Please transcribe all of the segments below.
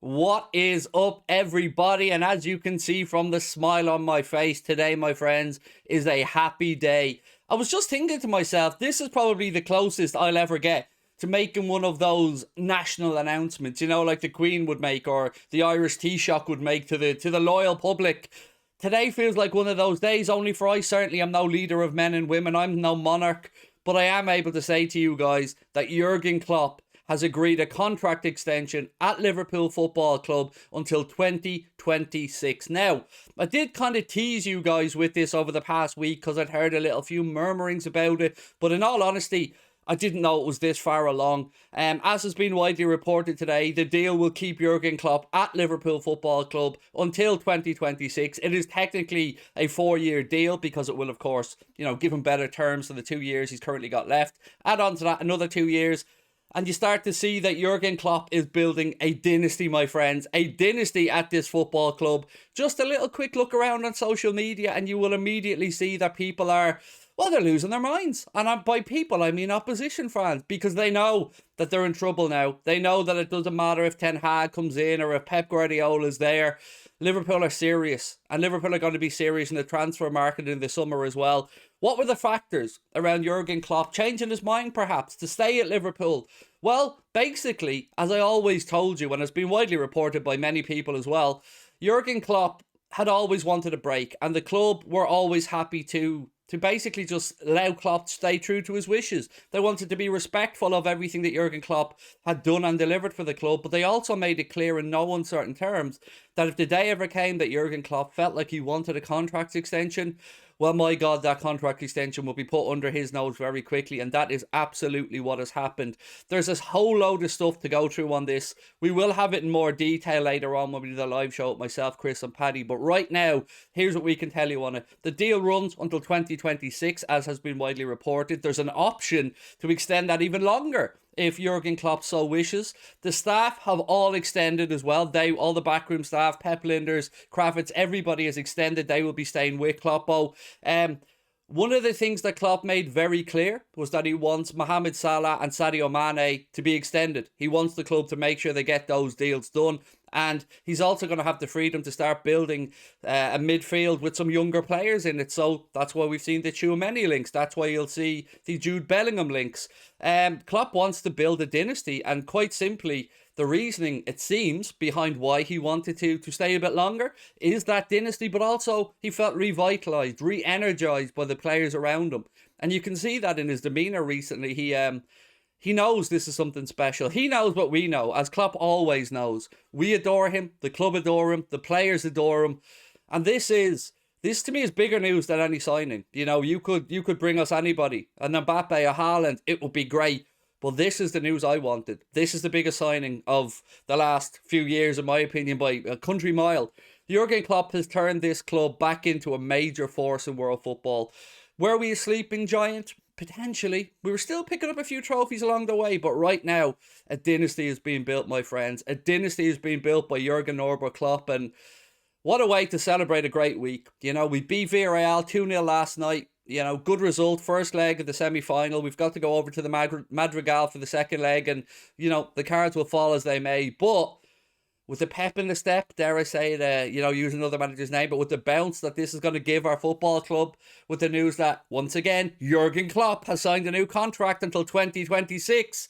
What is up, everybody? And as you can see from the smile on my face, today, my friends, is a happy day. I was just thinking to myself, this is probably the closest I'll ever get to making one of those national announcements, like the Queen would make or the Irish Taoiseach would make to the loyal public. Today feels like one of those days, only for I certainly am no leader of men and women. I'm no monarch, but I am able to say to you guys that Jurgen Klopp has agreed a contract extension at Liverpool Football Club until 2026. Now, I did kind of tease you guys with this over the past week because I'd heard a few murmurings about it, but in all honesty, I didn't know it was this far along. As has been widely reported today, the deal will keep Jurgen Klopp at Liverpool Football Club until 2026. It is technically a 4-year deal because it will, of course, give him better terms than the 2 years he's currently got left. Add on to that another 2 years. And you start to see that Jurgen Klopp is building a dynasty, my friends. A dynasty at this football club. Just a little quick look around on social media and you will immediately see that people are, well, they're losing their minds. And by people, I mean opposition fans. Because they know that they're in trouble now. They know that it doesn't matter if Ten Hag comes in or if Pep Guardiola is there. Liverpool are serious. And Liverpool are going to be serious in the transfer market in the summer as well. What were the factors around Jurgen Klopp changing his mind perhaps to stay at Liverpool? Well, basically, as I always told you, and it's been widely reported by many people as well, Jurgen Klopp had always wanted a break, and the club were always happy to basically just allow Klopp to stay true to his wishes. They wanted to be respectful of everything that Jurgen Klopp had done and delivered for the club, but they also made it clear in no uncertain terms that if the day ever came that Jurgen Klopp felt like he wanted a contract extension, well, my God, that contract extension will be put under his nose very quickly, and that is absolutely what has happened. There's this whole load of stuff to go through on this. We will have it in more detail later on when we do the live show with myself, Chris, and Paddy, but right now, here's what we can tell you on it. The deal runs until 2026, as has been widely reported. There's an option to extend that even longer if Jurgen Klopp so wishes. The staff have all extended as well. All the backroom staff, Pep Linders, Kravitz, everybody has extended. They will be staying with Kloppo. One of the things that Klopp made very clear was that he wants Mohamed Salah and Sadio Mane to be extended. He wants the club to make sure they get those deals done. And he's also going to have the freedom to start building a midfield with some younger players in it. So that's why we've seen the Tchouaméni links. That's why you'll see the Jude Bellingham links. Klopp wants to build a dynasty, and quite simply, the reasoning, it seems, behind why he wanted to stay a bit longer is that dynasty, but also he felt revitalised, re-energised by the players around him. And you can see that in his demeanour recently. He knows this is something special. He knows what we know, as Klopp always knows. We adore him, the club adore him, the players adore him. And this to me is bigger news than any signing. You could bring us anybody, an Mbappe, a Haaland, it would be great. But this is the news I wanted. This is the biggest signing of the last few years, in my opinion, by a country mile. Jurgen Klopp has turned this club back into a major force in world football. Were we a sleeping giant? Potentially. We were still picking up a few trophies along the way, but right now, a dynasty is being built, my friends. A dynasty is being built by Jurgen Norbert Klopp, and what a way to celebrate a great week. We beat Villarreal 2-0 last night. Good result, first leg of the semi-final. We've got to go over to the Madrigal for the second leg, and, the cards will fall as they may. But with the pep in the step, dare I say it, use another manager's name, but with the bounce that this is going to give our football club, with the news that, once again, Jurgen Klopp has signed a new contract until 2026.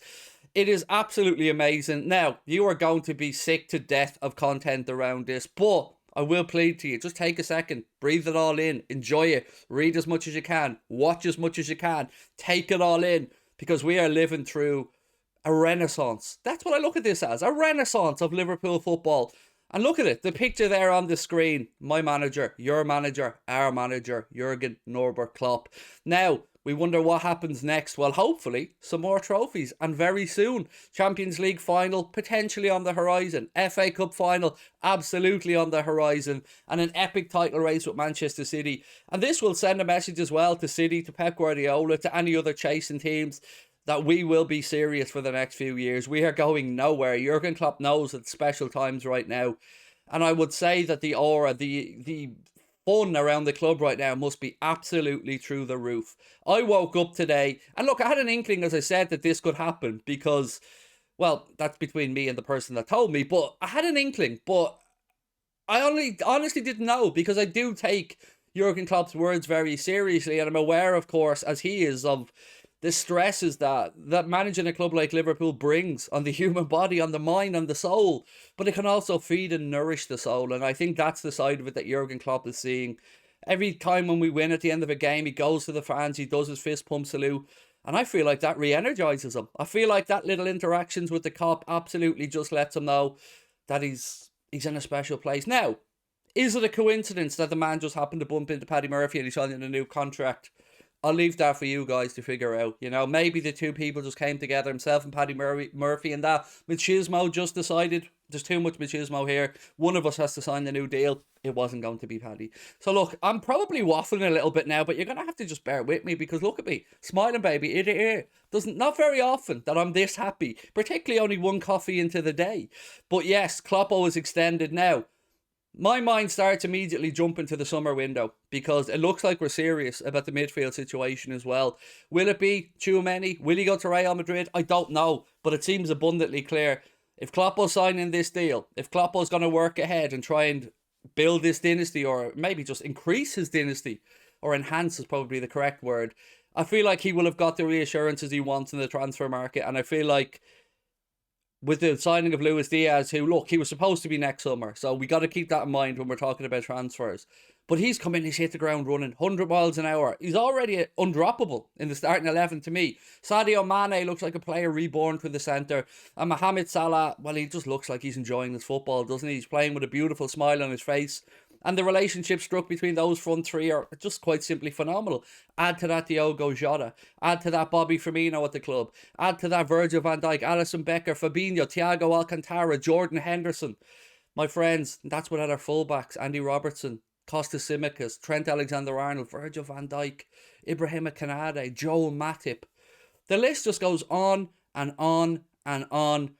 It is absolutely amazing. Now, you are going to be sick to death of content around this, but I will plead to you, just take a second, breathe it all in, enjoy it, read as much as you can, watch as much as you can, take it all in, because we are living through a renaissance. That's what I look at this as, a renaissance of Liverpool football. And look at it, the picture there on the screen, my manager, your manager, our manager, Jurgen Norbert Klopp. Now, we wonder what happens next. Well, hopefully, some more trophies, and very soon. Champions League final, potentially on the horizon. FA Cup final, absolutely on the horizon. And an epic title race with Manchester City. And this will send a message as well to City, to Pep Guardiola, to any other chasing teams, that we will be serious for the next few years. We are going nowhere. Jurgen Klopp knows it's special times right now. And I would say that the aura, the fun around the club right now must be absolutely through the roof. I woke up today, and look, I had an inkling, as I said, that this could happen, because Well, that's between me and the person that told me, but I had an inkling, but I only honestly didn't know because I do take Jurgen Klopp's words very seriously, and I'm aware, of course, as he is, of the stresses that managing a club like Liverpool brings on the human body, on the mind, on the soul. But it can also feed and nourish the soul, and I think that's the side of it that Jurgen Klopp is seeing. Every time when we win at the end of a game, he goes to the fans, he does his fist pump salute. And I feel like that re-energizes him. I feel like that little interactions with the cop absolutely just lets him know that he's in a special place. Now, is it a coincidence that the man just happened to bump into Paddy Murphy and he's signing a new contract? I'll leave that for you guys to figure out. You know, maybe the two people just came together, himself and Paddy Murphy, and that machismo just decided there's too much machismo here. One of us has to sign the new deal. It wasn't going to be Paddy. So look, I'm probably waffling a little bit now, but you're gonna have to just bear with me because look at me, smiling baby, ear to ear. Doesn't not very often that I'm this happy, particularly only one coffee into the day. But yes, Kloppo is extended now. My mind starts immediately jumping to the summer window because it looks like we're serious about the midfield situation as well. Will it be Tchouaméni? Will he go to Real Madrid? I don't know, but it seems abundantly clear. If Kloppo's signing this deal, if Kloppo's going to work ahead and try and build this dynasty, or maybe just increase his dynasty, or enhance is probably the correct word, I feel like he will have got the reassurances he wants in the transfer market, and I feel like with the signing of Luis Diaz, who, look, he was supposed to be next summer, so we got to keep that in mind when we're talking about transfers. But he's come in, he's hit the ground running, 100 miles an hour. He's already undroppable in the starting 11 to me. Sadio Mane looks like a player reborn for the centre. And Mohamed Salah, well, he just looks like he's enjoying his football, doesn't he? He's playing with a beautiful smile on his face. And the relationship struck between those front three are just quite simply phenomenal. Add to that Diogo Jota. Add to that Bobby Firmino at the club. Add to that Virgil van Dijk, Alisson Becker, Fabinho, Thiago Alcantara, Jordan Henderson. My friends, that's without our fullbacks, Andy Robertson, Costas Tsimikas, Trent Alexander-Arnold, Virgil van Dijk, Ibrahima Kanate, Joel Matip. The list just goes on and on and on.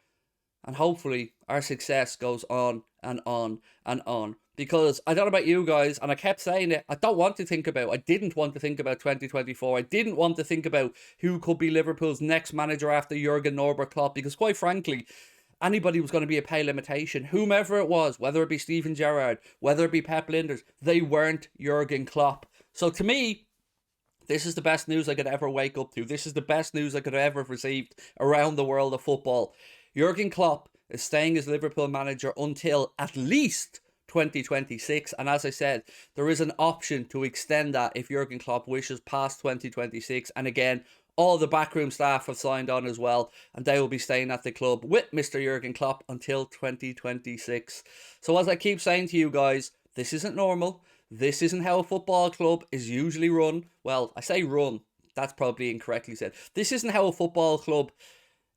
And hopefully our success goes on and on and on. Because I don't know about you guys, and I kept saying it, I didn't want to think about 2024. I didn't want to think about who could be Liverpool's next manager after Jurgen Norbert Klopp, because quite frankly, anybody was going to be a pale imitation. Whomever it was, whether it be Steven Gerrard, whether it be Pep Linders, they weren't Jurgen Klopp. So to me, this is the best news I could ever wake up to. This is the best news I could ever have received around the world of football. Jurgen Klopp is staying as Liverpool manager until at least 2026, and as I said, there is an option to extend that if Jurgen Klopp wishes past 2026. And again, all the backroom staff have signed on as well, and they will be staying at the club with Mr. Jurgen Klopp until 2026. So as I keep saying to you guys, this isn't normal. This isn't how a football club is usually run. Well, I say run, that's probably incorrectly said. This isn't how a football club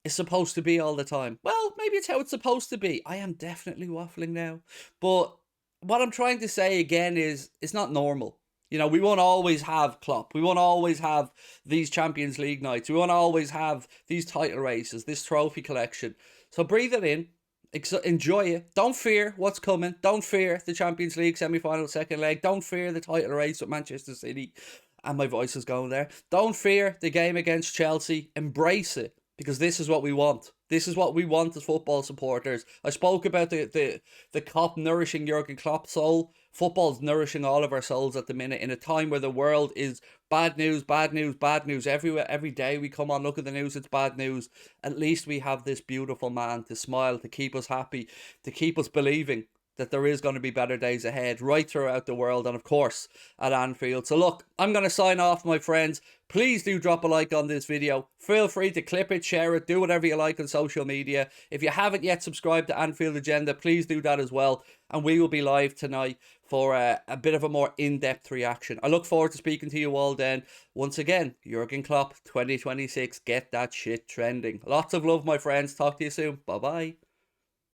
is supposed to be all the time. Well, maybe it's how it's supposed to be. I am definitely waffling now. But what I'm trying to say again is it's not normal. You know, we won't always have Klopp. We won't always have these Champions League nights. We won't always have these title races, this trophy collection. So breathe it in. Enjoy it. Don't fear what's coming. Don't fear the Champions League semi-final second leg. Don't fear the title race with Manchester City. And my voice is going there. Don't fear the game against Chelsea. Embrace it. Because this is what we want. This is what we want as football supporters. I spoke about the Klopp nourishing Jurgen Klopp's soul. Football's nourishing all of our souls at the minute in a time where the world is bad news, bad news, bad news. Every day we come on, look at the news, it's bad news. At least we have this beautiful man to smile, to keep us happy, to keep us believing that there is going to be better days ahead right throughout the world, and of course at Anfield. So look, I'm going to sign off, my friends. Please do drop a like on this video. Feel free to clip it, share it, do whatever you like on social media. If you haven't yet subscribed to Anfield Agenda, please do that as well. And we will be live tonight for a bit of a more in-depth reaction. I look forward to speaking to you all then. Once again, Jurgen Klopp 2026. Get that shit trending. Lots of love, my friends. Talk to you soon. Bye-bye.